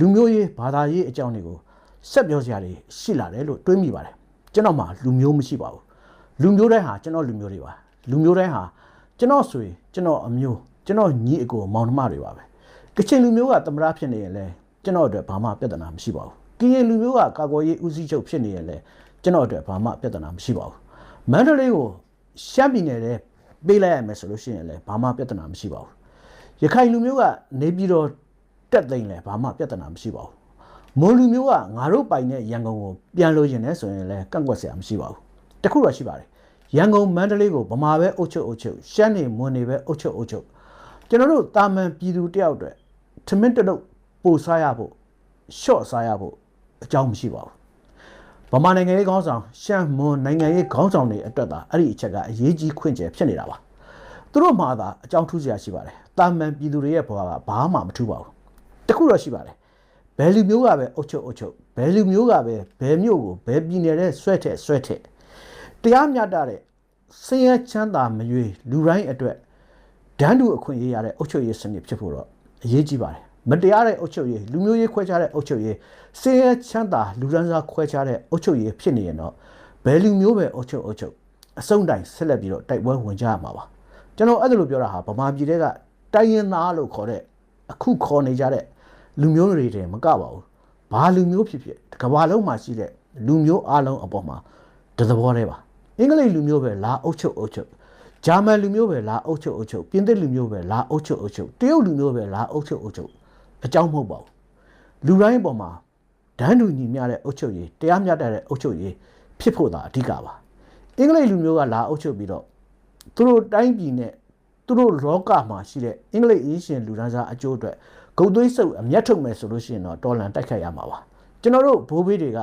လူမျိုးရေးဘာသာရေးအကြောင်းတွေကိုဆက်ပြောစရာတွေရှိလာတယ်လို့တွေးမိပါတယ်ကျွန်တော်မှလူမျိုးမရှိပါဘူးလူမျိုးတိုင်းဟာကျွန်တော်လူမျိုးတွေပါလူမျိုးတိုင်းဟာကျွန်တော်ဆိုရင်ကျွန်တော်အမျိုးကျွန်တော်ညီအကိုမောင်နှမတွေပါပဲကချင်လူမျိုးကသမရဖြစ်နေရင်လဲကျွန်တော်အတွက်ဘာမှပြဿနာမရှိပါဘူးကရင်လူမျိုးကကာကွယ်ရေးဦးစီးချုပ်ဖြစ်နေရင်လဲကျွန်တော်အတွက်ဘာမှပြဿနာမရှိပါဘူးမန္တလေးကိုရှမ်းပြည်နယ်ထဲပေးလိုက်ရမယ်ဆိုလို့ရှိရင်လဲဘာမှပြဿနာမရှိပါဘူးရခိုင်လူမျိုးကနေပြည်တော်တက်သိမ်းလဲဘာမှပြဿနာမရှိပါဘူးမွန်လူမျိုးကငါတို့ပိုင်တဲ့ရန်ကုန်ကိုပြန်လို့ရင်လဲဆိုရင်လဲကန့်ကွက်စရာမရှိပါဘူးတခုတော့ရှိပါတယ်ရန်ကုန်မန္တလေးကိုဗမာပဲအုပ်ချုပ်ရှမ်းနေမွန်နေပဲအုပ်ချုပ်ကျွန်တော်တို့တာမန်ပြည်သူတယောက်အတွက်ထမင်းတလုပ်ပို့စားရဖို့ရှော့စားရဖို့အကြောင်းမရှိပါဘူးဗမာနိုင်ငံရေးခေါင်းဆောင်ရှမ်းမွန်နိုင်ငံရေးခေါင်းဆောင်တွေအတွက်သာအဲ့ဒီအချက်ကအရေးကြီးခွင့်ကျယ်ဖြစ်နေတာပါသူတို့မှသာအကြောင်းထူးစရာရှိပါတယ်တာမန်ပြည်သူတွေရဲ့ဘဝကဘာမှမထူးပါဘူးတခုတော့ရှိပါတယ်ဘယ်လူမျိုးကပဲအုပ်ချုပ်ဘယ်လူမျိုးကပဲဘယ်မြို့ကိုဘယ်ပြည်နယ်နဲ့ဆွဲထက်တရားမျှတတဲ့ဆင်းရဲချမ်းသာမရွေးလူတိုင်းအတွက်ဒန်းတူအခွင့်အရေးရတဲ့အုပ်ချုပ်ရေးစနစ်ဖြစ်ဖို့တော့အရေးကြီးပါတယ်မတရားတဲ့အုပ်ချုပ်ရေးလူမျိုးရေးခွဲခြားတဲ့အုပ်ချုပ်ရေးဆင်းရဲချမ်းသာလူဒန်းစားခွဲခြားတဲ့အုပ်ချုပ်ရေးဖြစ်နေရင်တော့ဘယ်လူမျိုးပဲအုပ်ချုပ်အစုံတိုင်ဆက်လက်ပြီးတော့တိုက်ပွဲဝင်ကြရမှာပါကျွန်တော်အဲ့ဒါလိုပြောတာဟာဗမာပြည်တွေကတိုင်းရင်းသားလို့ခေါ်တဲ့အခုခေါ်နေကြတဲ့လူမျိုးတွေတည်းမကပါဘူးဘာလူမျိုးဖြစ်ကမ္ဘာလုံးမှာရှိတဲ့လူမျိုးအလုံးအပေါ်မှာတသဘောတည်းပါအင်္ဂလိပ်လူမျိုးပဲလာအုပ်ချုပ်ဂျာမန်လူမျိုးပဲလာအုပ်ချုပ်ပြင်သစ်လူမျိုးပဲလာအုပ်ချုပ်တရုတ်လူမျိုးပဲလာအုပ်ချုပ်အကြောင်းမဟုတ်ပါဘူးလူတိုင်းအပေါ်မှာဒန်းတူညီမျှတဲ့အုပ်ချုပ်ရေးတရားမျှတတဲ့အုပ်ချုပ်ရေးဖြစ်ဖို့သာအဓိကပါအင်္ဂလိပ်လူမျိုးကလာအုပ်ချုပ်ပြီးတော့သူတို့တိုင်းပြည်နဲ့သူတို့လောကမှာရှိတဲ့အင်္ဂလိပ်အင်းရှင်လူဒန်းစားအကျိုးအတွက်ဂုတ်သွေးစုပ်အမျက်ထုတ်မယ်ဆိုလို့ရှိရင်တော့တော်လန်တိုက်ခိုက်ရမှာပါကျွန်တော်တို့ဘိုးဘေးတွေက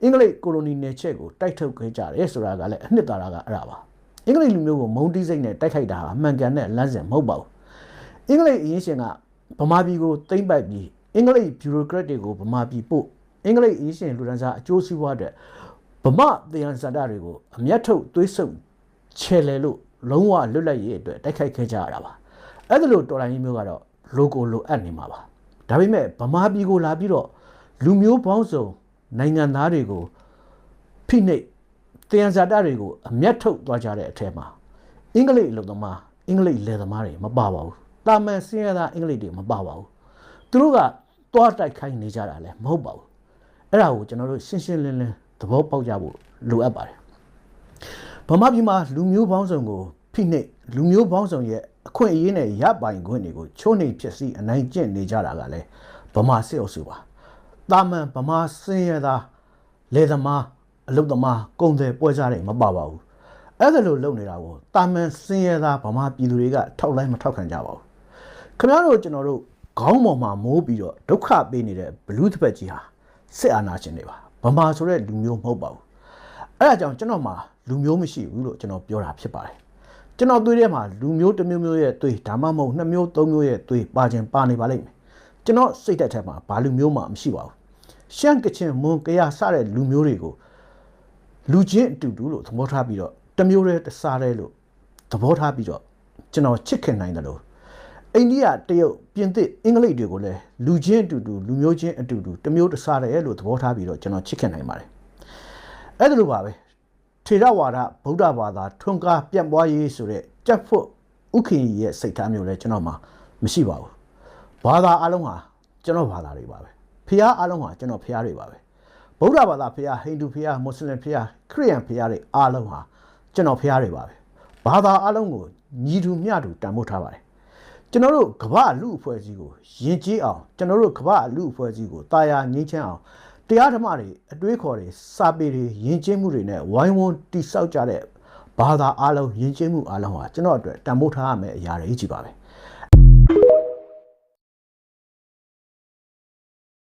အင်္ဂလိပ်ကိုလိုနီနယ်ချက်ကိုတိုက်ထုတ်ခဲ့ကြတယ်ဆိုတာကလည်းအနှစ်သာရကအဲ့ဒါပါအင်္ဂလိပ်လူမျိုးကိုမုံတီးစိတ်နဲ့တိုက်ခိုက်တာဟာအမှန်ကန်တဲ့လမ်းစဉ်မဟုတ်ပါဘူးအင်္ဂလိပ်အရင်ရှင်ကဗမာပြည်ကိုသိမ့်ပိုက်ပြီးအင်္ဂလိပ်ဘျူရိုကရက်တွေကိုဗမာပြည်ပို့အင်္ဂလိပ်အရင်ရှင်လူဒန်းစားအကျိုးစီးပွားတဲ့ဗမာတရားစတာတွေကိုအမျက်ထုတ်သွေးဆုပ်ချဲလဲလို့လုံးဝလွတ်လပ်ရေးအတွက်တိုက်ခိုက်ခဲ့ကြရတာပါအဲ့ဒါလို့တော်လိုင်းမျိုးကတော့လိုကိုလိုအပ်နေမှာပါဒါပေမဲ့ဗမာပြည်ကိုလာပြီးတော့လူမျိုးပေါင်းစုံနိုင်ငံသားတွေကိုဖိနှိပ်တရားစတာတွေကိုအမျက်ထုတ်သွားကြတဲ့အထက်မှာအင်္ဂလိပ်လူသမားအင်္ဂလိပ်လယ်သမားတွေမပါပါဘူးတာမန်စင်းရသားအင်္ဂလိပ်တွေမပါပါဘူးသူတို့ကသွားတိုက်ခိုင်းနေကြတာလည်းမဟုတ်ပါဘူးအဲ့ဒါကိုကျွန်တော်တို့ရှင်းရှင်းလင်းလင်းသဘောပေါက်ကြဖို့လိုအပ်ပါတယ်ဗမာပြည်မှာလူမျိုးပေါင်းစုံကိုဖိနှိပ်လူမျိုးပေါင်းစုံရဲ့အခွင့်အရေးနဲ့ရပိုင်ခွင့်တွေကိုချိုးနှိမ်ဖြစ်စီအနိုင်ကျင့်နေကြတာကလည်းဗမာစစ်အုပ်စုပါတာမန်ဗမာစင်းရသားလယ်သမားအလုပ်သမားကုန်သည်ပွဲစားတွေမပါပါဘူးအဲ့ဒါလိုလုပ်နေတာကိုတာမန်စင်းရဲသားဗမာပြည်သူတွေကထောက်လိုက်မထောက်ခံကြပါဘူးခင်ဗျားတို့ကျွန်တော်တို့ခေါင်းပေါ်မှာမိုးပြီးတော့ဒုက္ခပေးနေတဲ့ဘလူးတစ်ဖက်ကြီးဟာစစ်အာဏာရှင်တွေပါဗမာဆိုတဲ့လူမျိုးမဟုတ်ပါဘူးအဲ့ဒါကြောင့်ကျွန်တော်မှာလူမျိုးမရှိဘူးလို့ကျွန်တော်ပြောတာဖြစ်ပါတယ်ကျွန်တော်သွေးထဲမှာလူမျိုးတစ်မျိုးမျိုးရဲ့သွေးဒါမှမဟုတ်နှစ်မျိုးသုံးမျိုးရဲ့သွေးပါခြင်းပါနေပါလိမ့်မယ်ကျွန်တော်စိတ်သက်ထဲမှာဘာလူမျိုးမှမရှိပါဘူးရှမ်းကချင်မွန်ကရစတဲ့လူမျိုးတွေကိုလူချင်းအတူတူလို့သဘောထားပြီးတော့တမျိုးတည်းတစားတည်းလို့သဘောထားပြီးတော့ကျွန်တော်ချစ်ခင်နိုင်တယ်လို့အိန္ဒိယတရုတ်ပြင်သစ်အင်္ဂလိပ်တွေကိုလည်းလူချင်းအတူတူလူမျိုးချင်းအတူတူတမျိုးတစားတည်းလို့သဘောထားပြီးတော့ကျွန်တော်ချစ်ခင်နိုင်ပါတယ်အဲ့ဒါလိုပါပဲထေရဝါဒဗုဒ္ဓဘာသာထွန်းကားပြန့်ပွားရေးဆိုတဲ့ကြက်ဖို့ဥခင်ကြီးရဲ့စိတ်ထားမျိုးလည်းကျွန်တော်မှာမရှိပါဘူးဘာသာအလုံးဟာကျွန်တော်ဘာသာတွေပါပဲဖျားအလုံးဟာကျွန်တော်ဖျားတွေပါပဲဗုဒ္ဓဘာသာဖျားဟိန္ဒူဖျားမွတ်စလင်ဖျားခရစ်ယာန်ဖျားတွေအားလုံးဟာကျွန်တော်ဖျားတွေပါပဲဘာသာအားလုံးကိုညီတူမျှတူတန်ဖိုးထားပါတယ်ကျွန်တော်တို့ကမ္ဘာလူအဖွဲ့အစည်းကိုယဉ်ကျေးအောင်ကျွန်တော်တို့ကမ္ဘာလူအဖွဲ့အစည်းကိုတာယာငြိမ်းချမ်းအောင်တရားဓမ္မတွေအတွေးခေါ်တွေစာပေတွေယဉ်ကျေးမှုတွေနဲ့ဝိုင်းဝန်းတိဆောက်ကြတဲ့ဘာသာအားလုံးယဉ်ကျေးမှုအားလုံးဟာကျွန်တော်အတွက်တန်ဖိုးထားရမယ့်အရာတွေကြီးပါပဲ